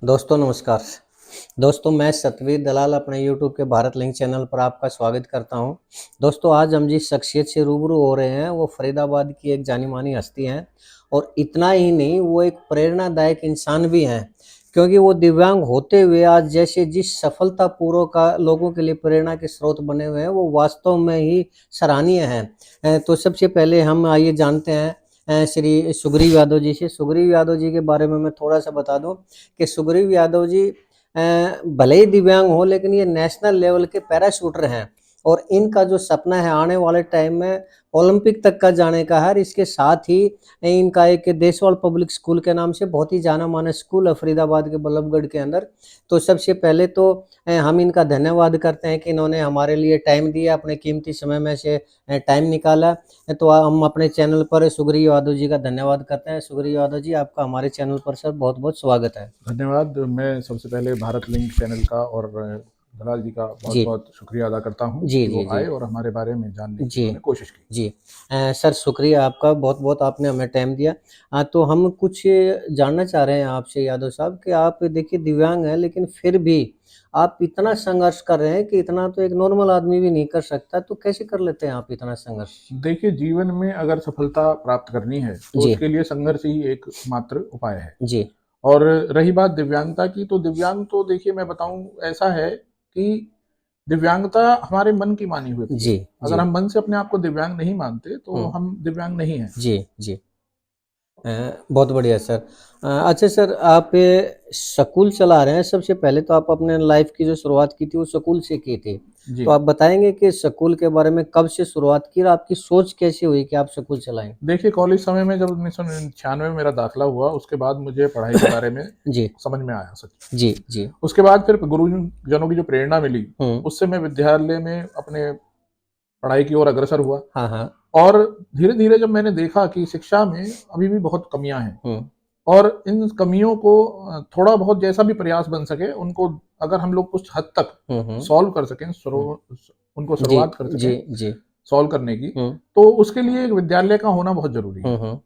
दोस्तों नमस्कार। दोस्तों मैं सतवीर दलाल अपने यूट्यूब के भारत लिंक चैनल पर आपका स्वागत करता हूं। दोस्तों आज हम जिस शख्सियत से रूबरू हो रहे हैं वो फरीदाबाद की एक जानी मानी हस्ती हैं और इतना ही नहीं वो एक प्रेरणादायक इंसान भी हैं, क्योंकि वो दिव्यांग होते हुए आज जैसे जिस सफलतापूर्वक का लोगों के लिए प्रेरणा के स्रोत बने हुए हैं वो वास्तव में ही सराहनीय हैं। तो सबसे पहले हम आइए जानते हैं श्री सुग्रीव यादव जी से। सुग्रीव यादव जी के बारे में मैं थोड़ा सा बता दूं कि सुग्रीव यादव जी भले ही दिव्यांग हो लेकिन ये नेशनल लेवल के पैरा शूटर हैं और इनका जो सपना है आने वाले टाइम में ओलंपिक तक का जाने का है। इसके साथ ही इनका एक देशवाल पब्लिक स्कूल के नाम से बहुत ही जाना माना स्कूल है फरीदाबाद के बल्लभगढ़ के अंदर। तो सबसे पहले तो हम इनका धन्यवाद करते हैं कि इन्होंने हमारे लिए टाइम दिया, अपने कीमती समय में से टाइम निकाला। तो हम अपने चैनल पर सुग्रीव यादव जी का धन्यवाद करते हैं। सुग्रीव यादव जी आपका हमारे चैनल पर सर बहुत बहुत स्वागत है। धन्यवाद। मैं सबसे पहले भारत लिंक चैनल का और दलाल जी का बहुत जी बहुत शुक्रिया अदा करता हूं जी कि जी वो जी आए और हमारे बारे में जानने की जी उन्होंने कोशिश की। जी सर शुक्रिया आपका बहुत बहुत, आपने हमें टाइम दिया। तो हम कुछ जानना चाह रहे हैं आपसे यादव साहब कि आप देखिए दिव्यांग हैं लेकिन फिर भी आप इतना संघर्ष कर रहे हैं कि इतना तो एक नॉर्मल आदमी भी नहीं कर सकता। तो कैसे कर लेते हैं आप इतना संघर्ष? देखिए, जीवन में अगर सफलता प्राप्त करनी है तो जी उसके लिए संघर्ष ही एक मात्र उपाय है। जी और रही बात दिव्यांगता की, तो दिव्यांग तो देखिए मैं बताऊं ऐसा है कि दिव्यांगता हमारे मन की मानी होती है। जी अगर जी हम मन से अपने आप को दिव्यांग नहीं मानते तो हम्म हम दिव्यांग नहीं हैं। जी जी बहुत बढ़िया सर। अच्छा सर, आप स्कूल चला रहे हैं। सबसे पहले तो आप अपने लाइफ की जो शुरुआत की थी वो स्कूल से की थी। जी, तो आप बताएंगे कि स्कूल के बारे में कब से शुरुआत की और आपकी सोच कैसी हुई कि आप स्कूल चलाएं? देखिए कॉलेज समय में जब 1996 में मेरा दाखिला हुआ उसके बाद मुझे पढ़ाई के बारे में जी समझ में आया सच। जी जी उसके बाद फिर गुरुजनों की जो प्रेरणा मिली हम्म उससे मैं विद्यालय में अपने पढ़ाई की ओर अग्रसर हुआ। हाँ हाँ और धीरे धीरे जब मैंने देखा कि शिक्षा में अभी भी बहुत कमियां हैं हम्म और इन कमियों को थोड़ा बहुत जैसा भी प्रयास बन सके उनको अगर हम लोग कुछ हद तक हम्म सॉल्व कर सकें, हम्म, उनको जी शुरुआत कर जी सकें जी सॉल्व करने की, हम्म तो उसके लिए एक विद्यालय का होना बहुत जरूरी है। हम्म,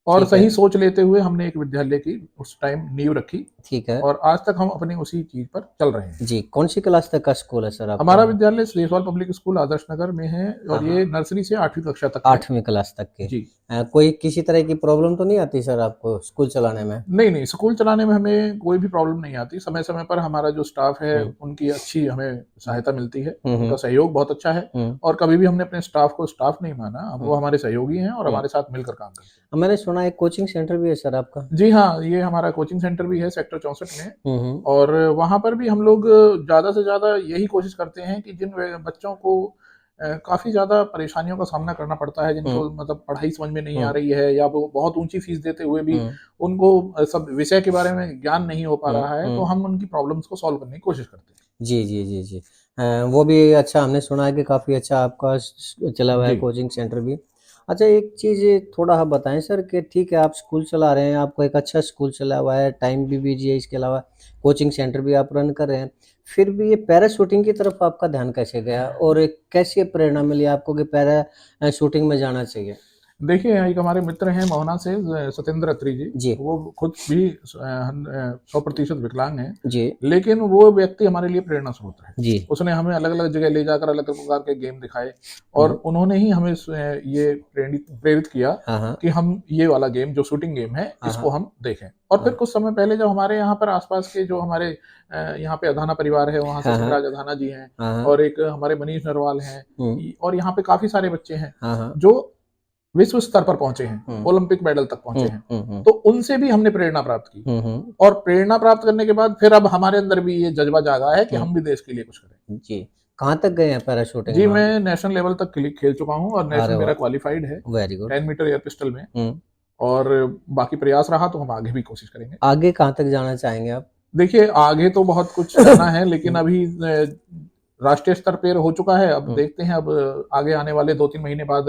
और ठीक है सही सोच लेते हुए हमने एक विद्यालय की उस टाइम नींव रखी ठीक है। और आज तक हम अपनी उसी चीज पर चल रहे हैं। जी कौन सी क्लास तक का स्कूल है सर आपका? हमारा विद्यालय देशवाल पब्लिक स्कूल आदर्श नगर में है हाँ और हाँ, ये नर्सरी से 8वीं कक्षा तक है। 8वीं क्लास तक के। जी। कोई किसी तरह की प्रॉब्लम तो नहीं आती सर आपको स्कूल चलाने में? नहीं नहीं, स्कूल चलाने में हमें कोई भी प्रॉब्लम नहीं आती। समय समय पर हमारा जो स्टाफ है हम्म उनकी अच्छी हमें सहायता मिलती है, हम्म उनका सहयोग बहुत अच्छा है। हम्म और कभी भी हमने अपने स्टाफ को स्टाफ नहीं माना, अब वो हम्म हमारे सहयोगी हैं और हम्म। हमारे साथ मिलकर काम करते हैं। मैंने सुना एक कोचिंग सेंटर भी है सर आपका? जी हाँ, ये हमारा कोचिंग सेंटर भी है सेक्टर 64 में। हम्म। और वहाँ पर भी हम लोग ज़्यादा से ज़्यादा यही कोशिश करते हैं कि जिन बच्चों को काफ़ी ज़्यादा परेशानियों का सामना करना पड़ता है, जिनको हम्म मतलब पढ़ाई समझ में नहीं आ हम्म रही है या वो बहुत ऊंची फीस देते हुए भी हम्म उनको सब विषय के बारे में ज्ञान नहीं हो पा रहा है, तो हम्म। हम उनकी प्रॉब्लम्स को सॉल्व करने की कोशिश करते हैं। जी जी जी जी वो भी अच्छा, हमने सुना है कि काफ़ी अच्छा आपका चला हुआ है जी। कोचिंग सेंटर भी। अच्छा एक चीज़ थोड़ा आप बताएं सर कि ठीक है आप स्कूल चला रहे हैं, आपको एक अच्छा स्कूल चला हुआ है, टाइम भी बिजी है, इसके अलावा कोचिंग सेंटर भी आप रन कर रहे हैं, फिर भी ये पैरा शूटिंग की तरफ आपका ध्यान कैसे गया और कैसे प्रेरणा मिली आपको कि पैरा शूटिंग में जाना चाहिए? देखिए, एक हमारे मित्र हैं मोहना से सत्येंद्र अत्री जी, जी वो खुद भी 100% विकलांग हैं, जी लेकिन वो व्यक्ति हमारे लिए प्रेरणा स्रोत है। जी उसने हमें अलग-अलग जगह ले जाकर अलग प्रकार के गेम दिखाए और हम्म उन्होंने ही हमें ये प्रेरित किया हाँ हाँ कि हम ये वाला गेम जो शूटिंग गेम है, हाँ इसको हाँ हम देखें। और फिर हाँ कुछ समय पहले जब हमारे यहाँ पर आस-पास के जो हमारे यहाँ पे अधाना परिवार है, वहाँ से हाँ हाँ सिंहराज अधाना जी हैं हाँ हाँ और एक हमारे मनीष नरवाल हैं, हम्म और यहाँ पे काफ़ी सारे बच्चे हैं, हाँ हाँ जो विश्व स्तर पर पहुंचे हैं, हम्म ओलंपिक मेडल तक पहुंचे हैं। हम्म तो उनसे भी हमने प्रेरणा प्राप्त की हम्म और प्रेरणा प्राप्त करने के बाद फिर अब हमारे अंदर भी ये जज्बा जागा है कि हम्म। हम भी देश के लिए कुछ करें। जी कहाँ तक गए हैं पैराशूटिंग जी, में आप? मैं नेशनल लेवल तक खेल चुका हूँ और अरे नेशनल मेरा वाह, क्वालिफाइड है very good. 10 metre air pistol में। हम्म। और बाकी प्रयास रहा तो हम आगे भी कोशिश करेंगे। आगे कहाँ तक जाना चाहेंगे आप? देखिए, आगे तो बहुत कुछ जाना है, लेकिन हम्म अभी राष्ट्रीय स्तर पर हो चुका है। अब हम्म। देखते हैं, अब आगे आने वाले 2-3 महीने बाद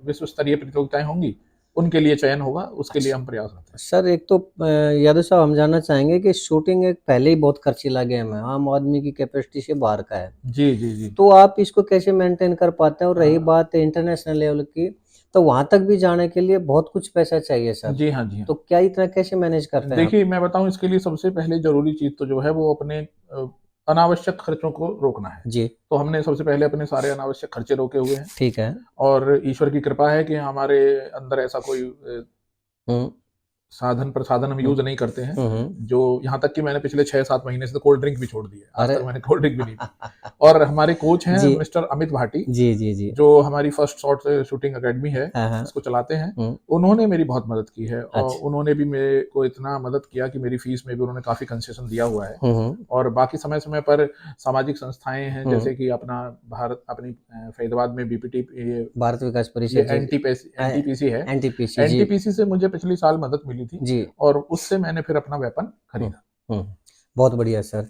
विश्व स्तरीय प्रतियोगिताएं होंगी, उनके लिए चयन होगा, उसके लिए अच्छा हम प्रयासरत हैं। सर, एक तो यादव साहब हम जानना चाहेंगे कि शूटिंग एक पहले ही बहुत खर्चीला गेम है, आम आदमी की कैपेसिटी से बाहर का है। जी, जी, जी। तो आप इसको कैसे मेंटेन कर पाते हैं? और रही बात इंटरनेशनल लेवल की, तो वहाँ तक भी जाने के लिए बहुत कुछ पैसा चाहिए सर। जी हाँ, जी हाँ। तो क्या इतना कैसे मैनेज करते हैं आप? देखिए, मैं बताऊँ इसके लिए सबसे पहले ज़रूरी चीज़ तो जो है वो अपने अनावश्यक खर्चों को रोकना है। जी, तो हमने सबसे पहले अपने सारे अनावश्यक खर्चे रोके हुए हैं ठीक है। और ईश्वर की कृपा है कि हमारे अंदर ऐसा कोई हुँ, साधन प्रसाधन हम हुँ, यूज़ नहीं करते हैं। हुँ, हुँ। जो यहाँ तक कि मैंने पिछले 6-7 महीने से तो कोल्ड ड्रिंक भी छोड़ दी है। आज अरे! तक मैंने कोल्ड ड्रिंक भी नहीं पी। और हमारे कोच हैं जी, मिस्टर अमित भाटी, जी, जी, जी। जो हमारी फर्स्ट शॉट शूटिंग अकेडमी है, हाँ, हाँ। जिसको चलाते हैं। हुँ, उन्होंने मेरी बहुत मदद की है और अच्छा। उन्होंने भी मेरे को इतना मदद किया कि मेरी फीस में भी उन्होंने काफ़ी कंसेशन दिया हुआ है। हुँ, हुँ, और बाकी समय-समय पर सामाजिक संस्थाएँ हैं, हुँ। जैसे कि अपना भारत अपनी फरीदाबाद में बीपीटी भारत विकास ये परिषद जी। एनटीपीसी है। एनटीपीसी जी, एनटीपीसी से मुझे पिछले साल मदद मिली थी जी। और उससे मैंने फिर अपना वेपन हुँ, खरीदा। हुँ। बहुत बढ़िया सर।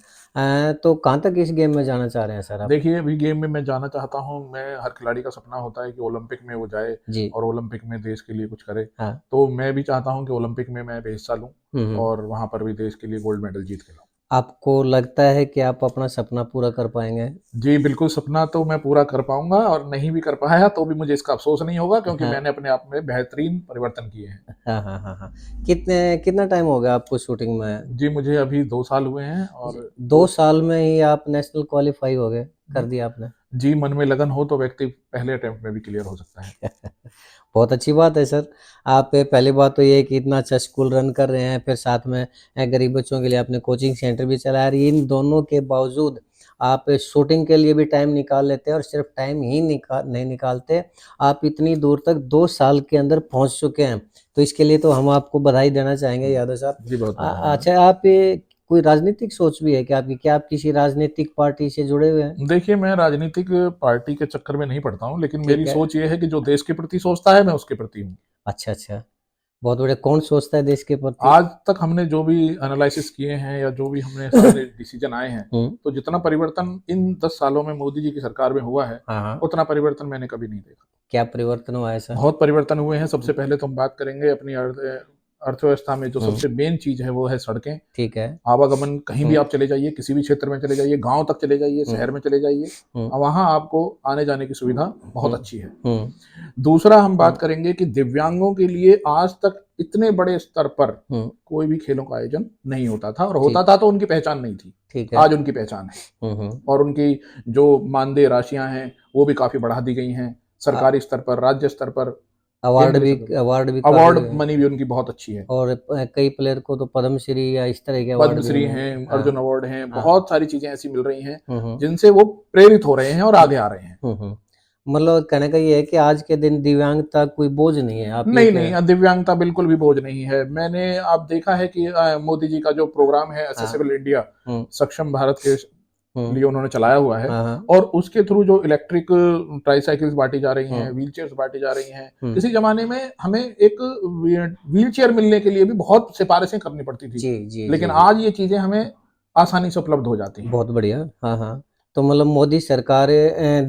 तो कहाँ तक इस गेम में जाना चाह रहे हैं सर आप? देखिए, अभी गेम में मैं जाना चाहता हूँ, मैं हर खिलाड़ी का सपना होता है कि ओलंपिक में वो जाए जी। और ओलंपिक में देश के लिए कुछ करे। हाँ। तो मैं भी चाहता हूँ कि ओलंपिक में मैं भी हिस्सा लूँ हुँ, हुँ। और वहाँ पर भी देश के लिए गोल्ड मेडल जीत के लाऊँ। आपको लगता है कि आप अपना सपना पूरा कर पाएँगे? जी, बिल्कुल सपना तो मैं पूरा कर पाऊँगा और नहीं भी कर पाया तो भी मुझे इसका अफ़सोस नहीं होगा क्योंकि हाँ। मैंने अपने आप में बेहतरीन परिवर्तन किए हैं। हाँ, हाँ, हाँ, हाँ। कितना टाइम हो गया आपको शूटिंग में? जी, मुझे अभी 2 साल हुए हैं जी, और 2 2 साल में ही आप नेशनल क्वालीफाई हो गए, कर दिया आपने। जी, मन में लगन हो तो व्यक्ति पहले अटेम्प्ट में भी क्लियर हो सकता है। बहुत अच्छी बात है सर। आप पहली बात तो ये है कि इतना अच्छा स्कूल रन कर रहे हैं, फिर साथ में गरीब बच्चों के लिए आपने कोचिंग सेंटर भी चलाया और इन दोनों के बावजूद आप शूटिंग के लिए भी टाइम निकाल लेते हैं और सिर्फ टाइम ही नहीं निकालते, आप इतनी दूर तक 2 साल के अंदर पहुँच चुके हैं। तो इसके लिए तो हम आपको बधाई देना चाहेंगे यादव साहब। जी, बहुत-बहुत धन्यवाद। अच्छा आप कोई राजनीतिक सोच भी है क्या आपकी? क्या आप किसी राजनीतिक पार्टी से जुड़े हुए हैं? देखिए, मैं राजनीतिक पार्टी के चक्कर में नहीं पड़ता हूँ, लेकिन मेरी ठीक है। सोच ये है कि जो देश के प्रति सोचता है, मैं उसके प्रति हूँ। अच्छा, अच्छा। बहुत बढ़िया। कौन सोचता है देश के प्रति? आज तक हमने जो भी एनालिसिस किए हैं या जो भी हमने सारे डिसीजन आए हैं, हुँ। तो जितना परिवर्तन इन 10 सालों में मोदी जी की सरकार में हुआ है, हाँ, हाँ। उतना परिवर्तन मैंने कभी नहीं देखा। क्या परिवर्तन हुआ है सर? बहुत परिवर्तन हुए हैं। सबसे पहले तो हम बात करेंगे अपनी अर्थव्यवस्था में जो हुँ, सबसे मेन चीज़ है, वो है सड़कें। ठीक है। आवागमन कहीं भी हुँ, आप चले जाइए, किसी भी क्षेत्र में चले जाइए, गाँव तक चले जाइए, हुँ, शहर में चले जाइए, हुँ, वहाँ आपको आने-जाने की सुविधा बहुत हुँ, अच्छी है। हुँ, दूसरा हम हुँ, बात करेंगे कि दिव्यांगों के लिए आज तक इतने बड़े स्तर पर हुँ, कोई भी खेलों का आयोजन नहीं होता था और होता ठीक था तो उनकी पहचान नहीं थी। ठीक है। आज उनकी पहचान है हुँ, हुँ। और उनकी जो मानदेय राशियाँ हैं, वो भी काफ़ी बढ़ा दी गई हैं। अ, सरकारी स्तर पर, राज्य स्तर पर, अवार्ड केंद्रीय भी स्तर पर। अवार्ड भी काफ़ी अवार्ड मनी भी उनकी बहुत अच्छी है। और कई प्लेयर को तो पद्मश्री या इस तरह के अवार्ड भी पद्मश्री मिले हैं। हैं, हाँ, अर्जुन अवार्ड हैं, हाँ। बहुत सारी चीज़ें ऐसी मिल रही हैं, हुँ, हुँ, जिनसे वो प्रेरित हो रहे हैं और आगे आ रहे हैं। हुँ, हुँ। मतलब कहने का ये है कि आज के दिन दिव्यांगता कोई बोझ नहीं है, आप ये नहीं, कह नहीं, दिव्यांगता बिल्कुल भी बोझ नहीं है। मैंने आप देखा है कि मोदी जी का जो प्रोग्राम है हाँ, एक्सेसिबल इंडिया, हुँ, सक्षम भारत के हुँ, लिए उन्होंने चलाया हुआ है हाँ, हाँ, और उसके थ्रू जो इलेक्ट्रिक ट्राईसाइकिल्स बाँटी जा रही हैं, हुँ, व्हीलचेयर्स बाँटी जा रही हैं। हुँ। किसी ज़माने में हमें एक व्हीलचेयर मिलने के लिए भी बहुत सिफ़ारिशें करनी पड़ती थी। जी, जी, लेकिन जी, जी। आज ये चीज़ें हमें आसानी से उपलब्ध हो जाती हैं। बहुत बढ़िया। हाँ, हाँ। तो मतलब मोदी सरकार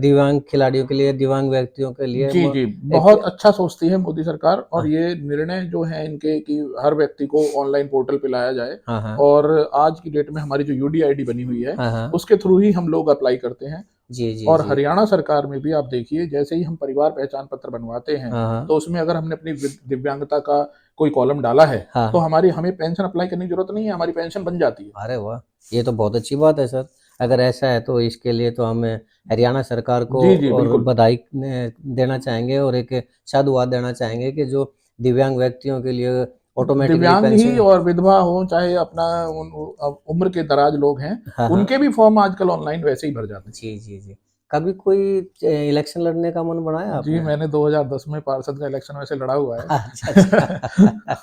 दिव्यांग खिलाड़ियों के लिए, दिव्यांग व्यक्तियों के लिए जी, म जी, एक बहुत अच्छा सोचती है मोदी सरकार और हाँ, ये निर्णय जो हैं इनके कि हर व्यक्ति को ऑनलाइन पोर्टल पे लाया जाए हाँ, हाँ। और आज की डेट में हमारी जो यूडीआईडी बनी हुई है, हाँ, हाँ। उसके थ्रू ही हम लोग अप्लाई करते हैं। जी, जी, और जी। हरियाणा सरकार में भी आप देखिए, जैसे ही हम परिवार पहचान पत्र बनवाते हैं, हाँ, हाँ। तो उसमें अगर हमने अपनी दिव्यांगता का कोई कॉलम डाला है, तो हाँ। हमें पेंशन अप्लाई करने की ज़रूरत नहीं है, हमारी पेंशन बन जाती है। अरे वाह! ये तो बहुत अच्छी बात है सर। अगर ऐसा है तो इसके लिए तो हम हरियाणा सरकार को जी, जी, और बिल्कुल। बधाई देना चाहेंगे और एक साधुवाद देना चाहेंगे कि जो दिव्यांग व्यक्तियों के लिए ऑटोमैटिकली दिव्यांग ही पेंशन और विधवा हो, चाहे अपना उम्र के दराज लोग हैं, हाँ, हाँ। उनके भी फॉर्म आजकल ऑनलाइन वैसे ही भर जाते हैं। जी, जी, जी। कभी कोई इलेक्शन लड़ने का मन बनाया जी, आपने? मैंने 2010 में पार्षद का इलेक्शन वैसे लड़ा हुआ है। अच्छा, अच्छा।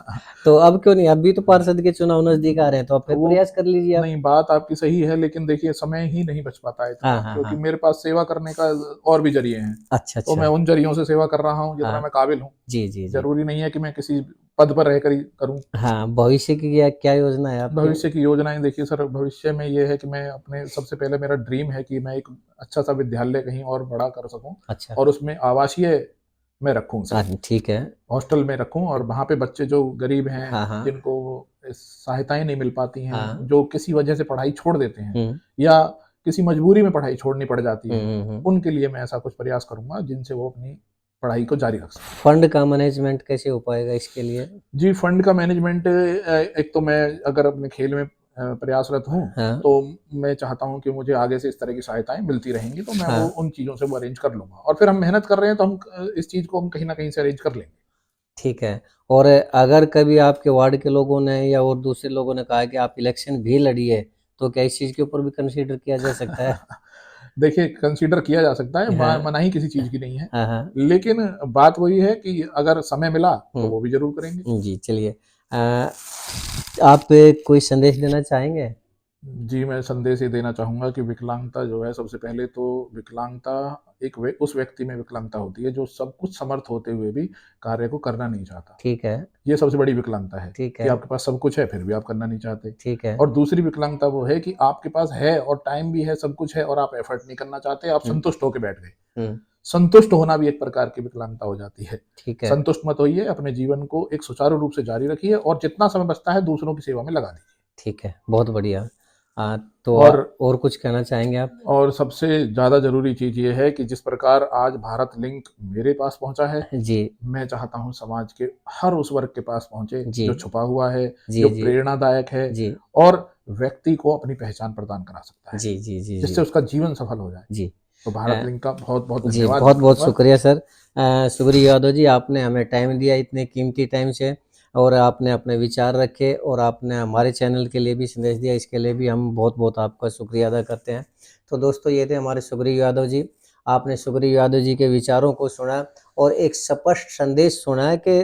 तो अब क्यों नहीं? अभी तो पार्षद के चुनाव नज़दीक आ रहे हैं, तो अब फिर वो प्रयास कर लीजिए आप। नहीं, बात आपकी सही है, लेकिन देखिए समय ही नहीं बच पाता है इतना, हाँ, हाँ, क्योंकि हाँ। मेरे पास सेवा करने का और भी ज़रिए हैं। अच्छा, तो मैं अच्छा। उन ज़रियों से सेवा कर रहा हूँ जितना हाँ। मैं काबिल हूँ। जी, जी, जी। ज़रूरी नहीं है कि मैं किसी पद पर रहकर ही करूँ। हाँ, भविष्य की क्या क्या योजना है आपकी? भविष्य की योजनाएँ देखिए सर, भविष्य में ये है कि मैं अपने सबसे पहले मेरा ड्रीम है कि मैं एक अच्छा-सा विद्यालय कहीं और बड़ा कर सकूँ अच्छा। और उसमें आवासीय में रखूँ उसे। हाँ, ठीक है। हॉस्टल में रखूँ और वहाँ पे बच्चे जो गरीब हैं, हाँ, हाँ। जिनको सहायताएँ नहीं मिल पाती हैं, हाँ। जो किसी वजह से पढ़ाई छोड़ देते हैं हुँ। या किसी मजबूरी में पढ़ाई छोड़नी पड़ जाती हुँ, है, हुँ, हुँ। उनके लिए मैं ऐसा कुछ प्रयास करूँगा जिनसे वो अपनी पढ़ाई को जारी रख सकें। फंड का मैनेजमेंट कैसे हो पाएगा इसके लिए? जी, फंड का मैनेजमेंट, एक तो मैं अगर अपने खेल में प्रयासरत हूँ, हाँ, तो मैं चाहता हूँ कि मुझे आगे से इस तरह की सहायताएँ मिलती रहेंगी, तो मैं वो हाँ, उन चीज़ों से वो अरेंज कर लूँगा, और फिर हम मेहनत कर रहे हैं, तो हम इस चीज़ को हम कहीं न कहीं से अरेंज कर लेंगे। ठीक है। और अगर कभी आपके वार्ड के लोगों ने या और दूसरे लोगों ने कहा कि आप इलेक्शन भी लड़िए, तो क्या इस चीज़ के ऊपर भी कंसीडर किया जा सकता है? देखिए, कंसीडर किया जा सकता है, हाँ, मनाही किसी चीज़ की नहीं है, हाँ, हाँ। लेकिन बात वही है कि अगर समय मिला, तो हुँ, वो भी ज़रूर करेंगे। जी, चलिए। आप कोई संदेश देना चाहेंगे? जी, मैं संदेश ये देना चाहूँगा कि विकलांगता जो है, सबसे पहले तो विकलांगता उस व्यक्ति में विकलांगता होती है जो सब कुछ समर्थ होते हुए भी कार्य को करना नहीं चाहता। ठीक है, ये सबसे बड़ी विकलांगता है ठीक कि है, आपके पास सब कुछ है, फिर भी आप करना नहीं चाहते। ठीक है। और दूसरी विकलांगता वो है कि आपके पास है और टाइम भी है, सब कुछ है, और आप एफर्ट नहीं करना चाहते, आप हुँ, संतुष्ट होके बैठ गए। हुँ, संतुष्ट होना भी एक प्रकार की विकलांगता हो जाती है। ठीक है, संतुष्ट मत होइए, अपने जीवन को एक सुचारू रूप से जारी रखिए, और जितना समय बचता है दूसरों की सेवा में लगा दीजिए। ठीक है, बहुत बढ़िया। तो और और कुछ कहना चाहेंगे आप? और सबसे ज़्यादा ज़रूरी चीज़ ये है कि जिस प्रकार आज भारत लिंक मेरे पास पहुँचा है, जी, मैं चाहता हूँ समाज के हर उस वर्ग के पास पहुँचे जी, जो छुपा हुआ है, जी, जो जी, प्रेरणादायक है, जी, और व्यक्ति को अपनी पहचान प्रदान करा सकता है, जी, जी, जी, जी, जिससे उसका जीवन सफल हो जाए। जी। तो अ, भारत लिंक का बहुत-बहुत जी, धन्यवाद मैं बहुत-बहुत करूँगा। शुक्रिया सर। शुक्रिया यादव जी, आपने हमें टाइम दिया इतने कीमती टाइम से, और आपने अपने विचार रखे और आपने हमारे चैनल के लिए भी संदेश दिया, इसके लिए भी हम बहुत-बहुत आपका शुक्रिया अदा करते हैं। तो दोस्तों, ये थे हमारे शुक्रिया यादव जी। आपने शुक्रिया यादव जी के विचारों को सुना और एक स्पष्ट संदेश सुना है कि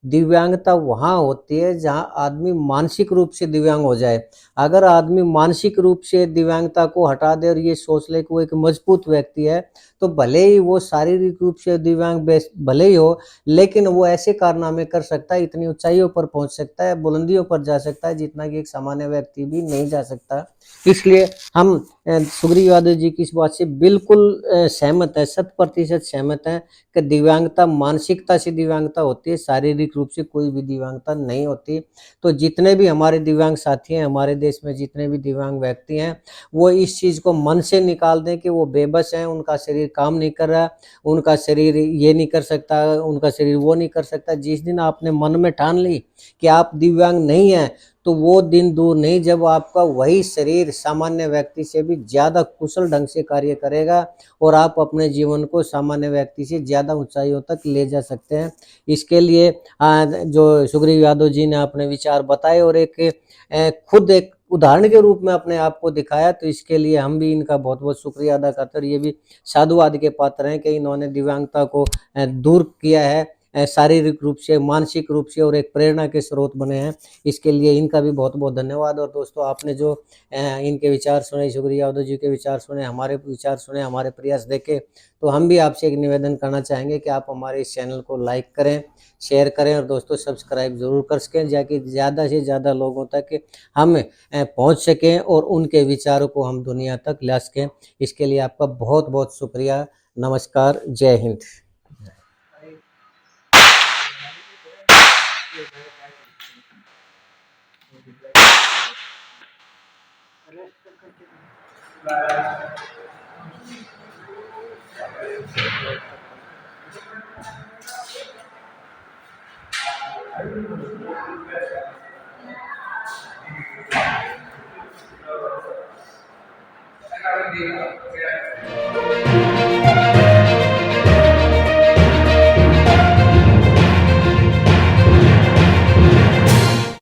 दिव्यांगता वहाँ होती है जहाँ आदमी मानसिक रूप से दिव्यांग हो जाए। अगर आदमी मानसिक रूप से दिव्यांगता को हटा दे और ये सोच ले कि वो एक मजबूत व्यक्ति है, तो भले ही वो शारीरिक रूप से दिव्यांग भले ही हो, लेकिन वो ऐसे कारनामे कर सकता है, इतनी ऊँचाइयों पर पहुँच सकता है, बुलंदियों पर जा सकता है, जितना कि एक सामान्य व्यक्ति भी नहीं जा सकता। इसलिए हम सुग्रीव यादव जी की इस बात से बिल्कुल सहमत हैं, 100% सहमत हैं कि दिव्यांगता मानसिकता से दिव्यांगता होती है, शारीरिक रूप से कोई भी दिव्यांगता नहीं होती। तो जितने भी हमारे दिव्यांग साथी हैं, हमारे देश में जितने भी दिव्यांग व्यक्ति हैं, वो इस चीज़ को मन से निकाल दें कि वो बेबस हैं, उनका शरीर काम नहीं कर रहा, उनका शरीर ये नहीं कर सकता, उनका शरीर वो नहीं कर सकता। जिस दिन आपने मन में ठान ली कि आप दिव्यांग नहीं हैं, तो वो दिन दूर नहीं जब आपका वही शरीर सामान्य व्यक्ति से भी ज़्यादा कुशल ढंग से कार्य करेगा और आप अपने जीवन को सामान्य व्यक्ति से ज़्यादा ऊँचाइयों तक ले जा सकते हैं। इसके लिए जो सुग्रीव यादव जी ने अपने विचार बताए और खुद एक उदाहरण के रूप में अपने आप को दिखाया, तो इसके लिए हम भी इनका बहुत-बहुत शुक्रिया अदा करते हैं और ये भी साधुवाद के पात्र हैं कि इन्होंने दिव्यांगता को दूर किया है, शारीरिक रूप से, मानसिक रूप से, और एक प्रेरणा के स्रोत बने हैं। इसके लिए इनका भी बहुत-बहुत धन्यवाद। और दोस्तों, आपने जो इनके विचार सुने, सुग्रीव यादव जी के विचार सुने, हमारे विचार सुने, हमारे प्रयास देखे, तो हम भी आपसे एक निवेदन करना चाहेंगे कि आप हमारे इस चैनल को लाइक करें, शेयर करें और दोस्तों सब्सक्राइब ज़रूर कर सकें, ताकि ज़्यादा से ज़्यादा लोगों तक हम पहुँच सकें और उनके विचारों को हम दुनिया तक ला सकें। इसके लिए आपका बहुत-बहुत शुक्रिया। नमस्कार, जय हिंद।